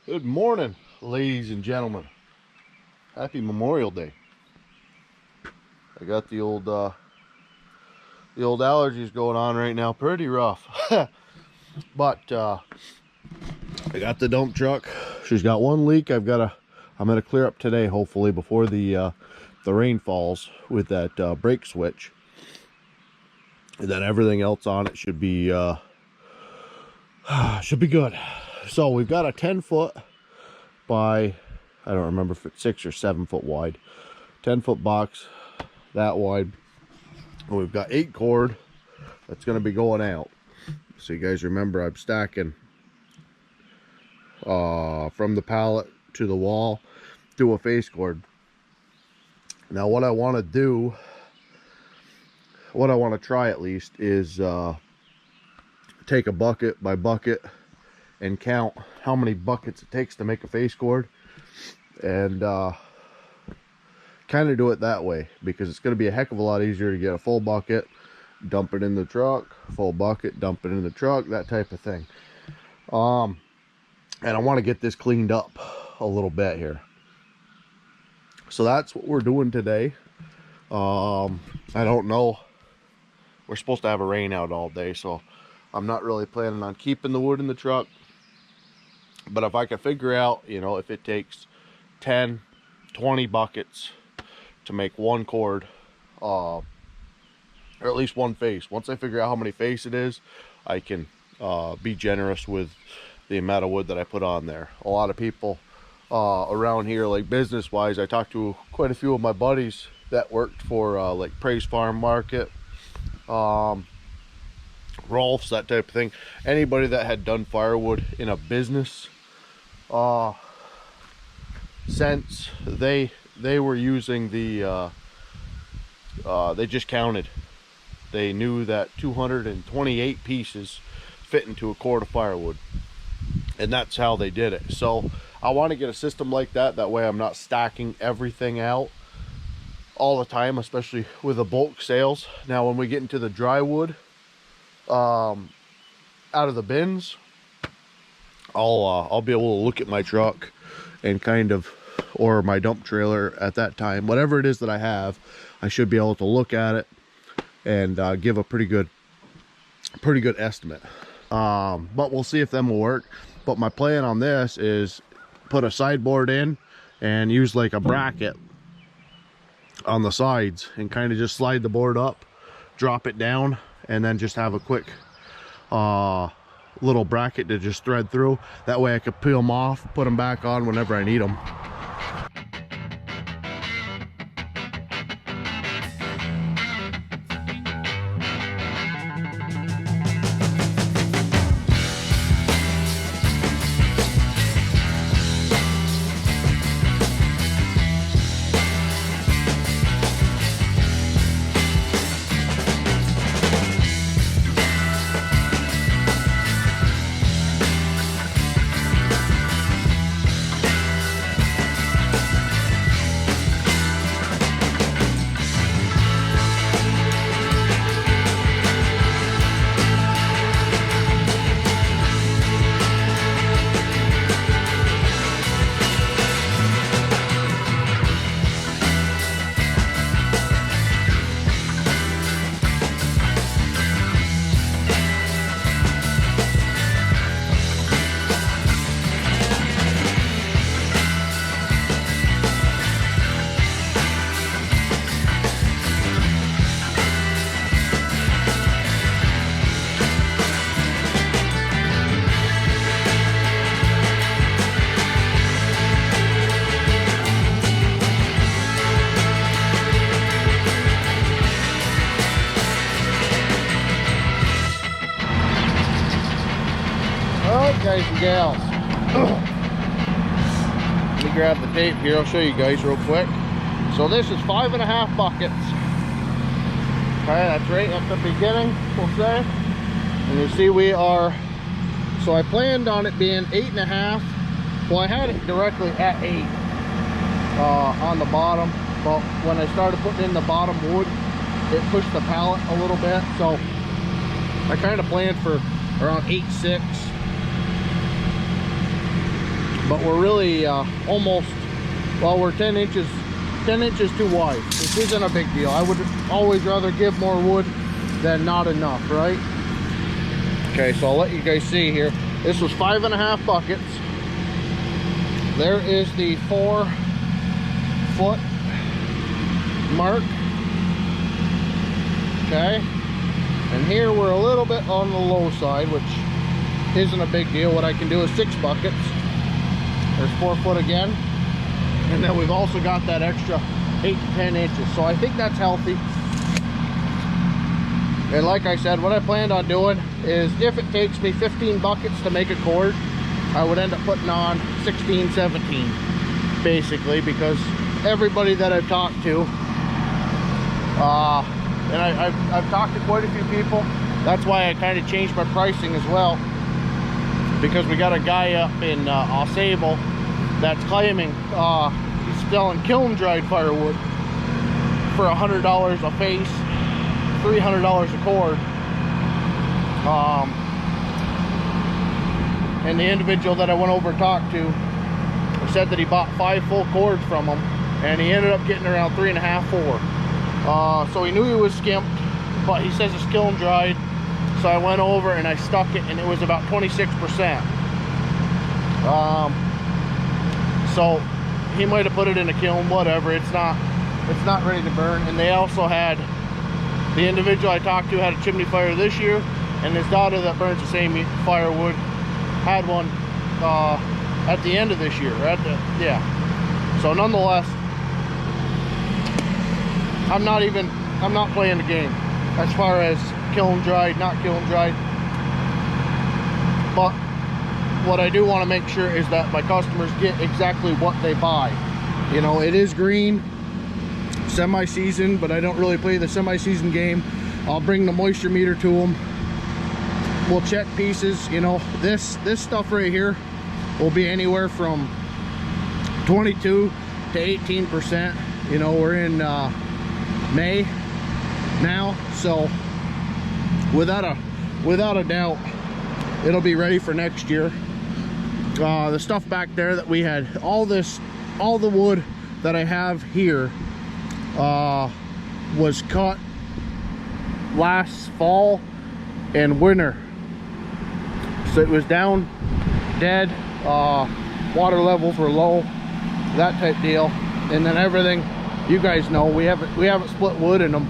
Good morning, ladies and gentlemen. Happy Memorial Day. I got the old allergies going on right now, pretty rough. But I got the dump truck. She's got one leak. I'm gonna clear up today, hopefully before the rain falls, with that brake switch. And then everything else on it should be good. So we've got a 10-foot by, I don't remember if it's 6 or 7 foot wide, 10-foot box that wide. And we've got 8 cord that's going to be going out. So you guys remember, I'm stacking from the pallet to the wall through a face cord. Now what I want to do, what I want to try at least, is take a bucket by bucket and count how many buckets it takes to make a face cord, and kind of do it that way, because it's going to be a heck of a lot easier to get a full bucket, dump it in the truck, full bucket, dump it in the truck, that type of thing. And I want to get this cleaned up a little bit here, so that's what we're doing today. I don't know, we're supposed to have a rain out all day, so I'm not really planning on keeping the wood in the truck. But if I can figure out, you know, if it takes 10, 20 buckets to make one cord, or at least one face, once I figure out how many face it is, I can be generous with the amount of wood that I put on there. A lot of people around here, like business wise, I talked to quite a few of my buddies that worked for like Praise Farm Market, Rolf's, that type of thing. Anybody that had done firewood in a business sense, they were using the they just counted. They knew that 228 pieces fit into a cord of firewood, and that's how they did it. So I want to get a system like that. That way I'm not stacking everything out all the time, especially with the bulk sales. Now when we get into the dry wood out of the bins, I'll be able to look at my truck and kind of, or my dump trailer at that time, whatever it is that I have, I should be able to look at it and give a pretty good estimate. But we'll see if them will work. But my plan on this is put a sideboard in and use like a bracket on the sides and kind of just slide the board up, drop it down, and then just have a quick little bracket to just thread through. That way I could peel them off, put them back on whenever I need them. Guys and gals, let me grab the tape here. I'll show you guys real quick. So this is 5.5 buckets. Okay, that's right at the beginning, we'll say. And you see we are, so I planned on it being 8.5. Well, I had it directly at 8 on the bottom, but when I started putting in the bottom wood, it pushed the pallet a little bit. So I kind of planned for around 8.6. but we're really almost, well, we're 10 inches too wide, which isn't a big deal. I would always rather give more wood than not enough, right? Okay, so I'll let you guys see here. This was 5.5 buckets. There is the 4-foot mark. Okay, and here we're a little bit on the low side, which isn't a big deal. What I can do is 6 buckets. There's 4 foot again, and then we've also got that extra 8 to 10 inches. So I think that's healthy. And like I said, what I planned on doing is, if it takes me 15 buckets to make a cord, I would end up putting on 16, 17, basically, because everybody that I've talked to, and I've talked to quite a few people. That's why I kind of changed my pricing as well, because we got a guy up in Sable that's claiming he's selling kiln dried firewood for $100 a face, $300 a cord. And the individual that I went over and talked to said that he bought 5 full cords from him, and he ended up getting around 3.5, 4. So he knew he was skimped, but he says it's kiln dried. So I went over and I stuck it, and it was about 26%. So he might have put it in a kiln, whatever. It's not ready to burn. And they also had, the individual I talked to had a chimney fire this year, and his daughter that burns the same firewood had one at the end of this year. Yeah. So nonetheless, I'm not playing the game as far as kiln dried, not kiln dried. But what I do want to make sure is that my customers get exactly what they buy. You know, it is green, semi-season, but I don't really play the semi-season game. I'll bring the moisture meter to them. We'll check pieces. You know, this stuff right here will be anywhere from 22 to 18%. You know, we're in May now, so without a doubt it'll be ready for next year. The stuff back there that we had, all the wood that I have here was cut last fall and winter, so it was down dead, water levels were low, that type deal. And then everything, you guys know, we haven't split wood in them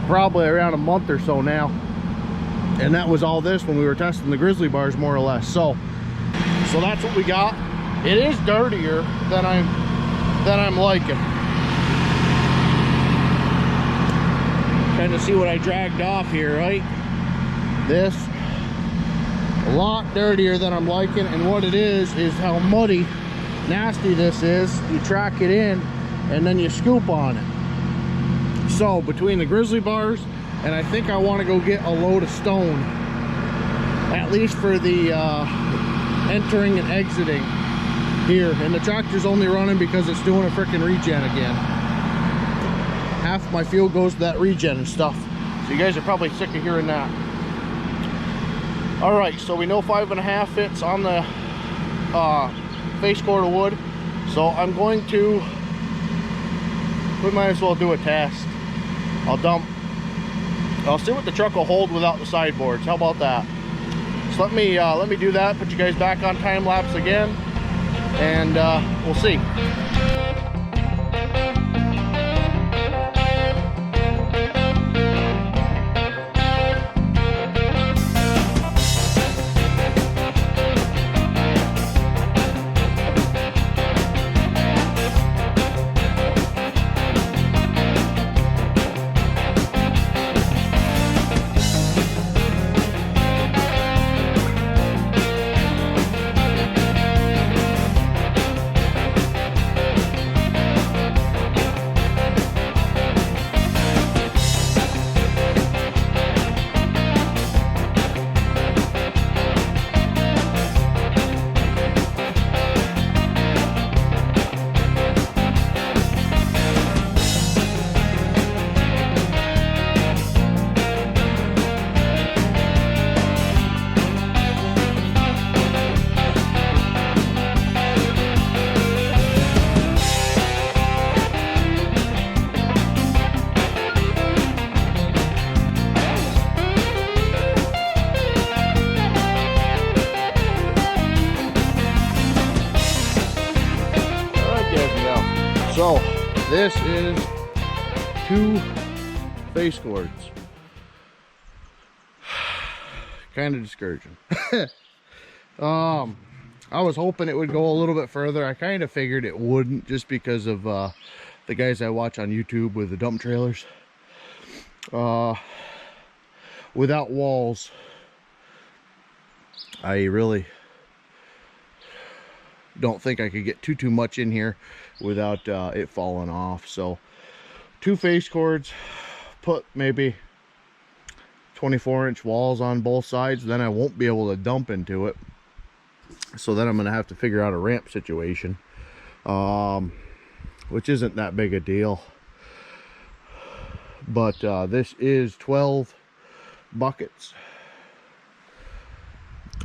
probably around a month or so now, and that was all this when we were testing the grizzly bars, more or less. So that's what we got. It is dirtier than I'm liking. Kind of see what I dragged off here, right? This a lot dirtier than I'm liking, and what it is how muddy, nasty this is. You track it in and then you scoop on it. So between the grizzly bars, and I think I want to go get a load of stone, at least for the entering and exiting here. And the tractor's only running because it's doing a freaking regen again. Half my fuel goes to that regen and stuff, so you guys are probably sick of hearing that. All right, so we know 5.5 fits on the face cord of wood, so I'm going to, we might as well do a test. I'll see what the truck will hold without the sideboards. How about that? So let me do that, put you guys back on time lapse again, and we'll see. This is 2 face cords. Kind of discouraging. I was hoping it would go a little bit further. I kind of figured it wouldn't, just because of the guys I watch on YouTube with the dump trailers. Without walls, I really don't think I could get too much in here without it falling off. So 2 face cords, put maybe 24-inch walls on both sides, then I won't be able to dump into it. So then I'm gonna have to figure out a ramp situation, which isn't that big a deal. But this is 12 buckets,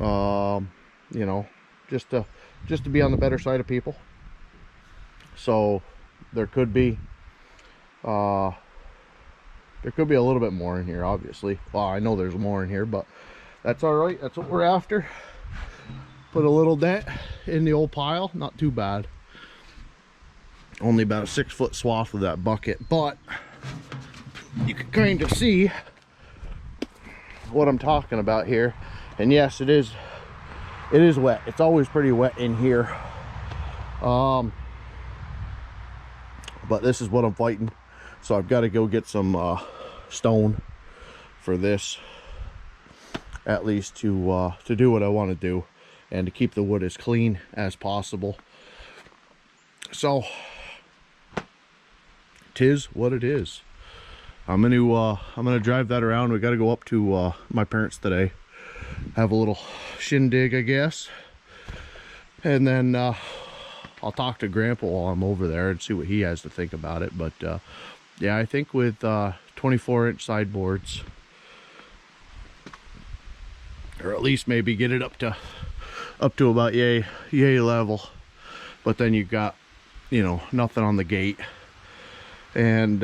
you know, just to be on the better side of people. So there could be a little bit more in here, obviously. Well, I know there's more in here, but that's all right. That's what we're after. Put a little dent in the old pile, not too bad. Only about a 6-foot swath of that bucket, but you can kind of see what I'm talking about here. And yes, it is wet. It's always pretty wet in here. But this is what I'm fighting. So I've got to go get some stone for this, at least to do what I want to do, and to keep the wood as clean as possible. So, 'tis what it is. I'm gonna drive that around. We got to go up to my parents today, have a little shindig, I guess, and then I'll talk to Grandpa while I'm over there and see what he has to think about it. But yeah, I think with 24-inch sideboards, or at least maybe get it up to about yay level, but then you've got, you know, nothing on the gate. And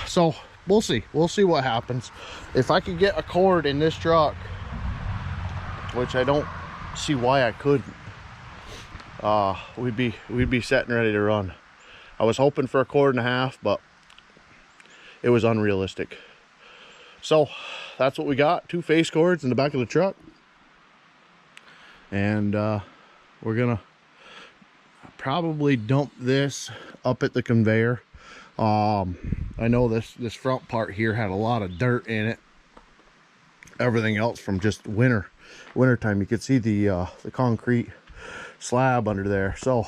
so we'll see what happens. If I could get a cord in this truck, which I don't see why I couldn't, we'd be set and ready to run. I was hoping for a 1.25, but it was unrealistic. So that's what we got. 2 face cords in the back of the truck, and we're gonna probably dump this up at the conveyor. I know this front part here had a lot of dirt in it. Everything else from just wintertime. You could see the concrete slab under there. So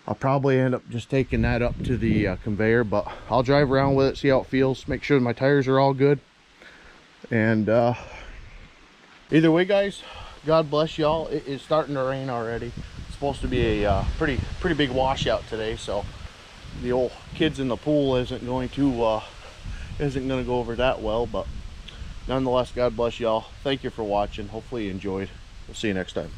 I'll probably end up just taking that up to the conveyor, but I'll drive around with it, see how it feels, make sure my tires are all good. And either way, guys, God bless y'all. It is starting to rain already. It's supposed to be a pretty big washout today, so the old kids in the pool isn't going to go over that well. But nonetheless, God bless y'all. Thank you for watching. Hopefully you enjoyed. We'll see you next time.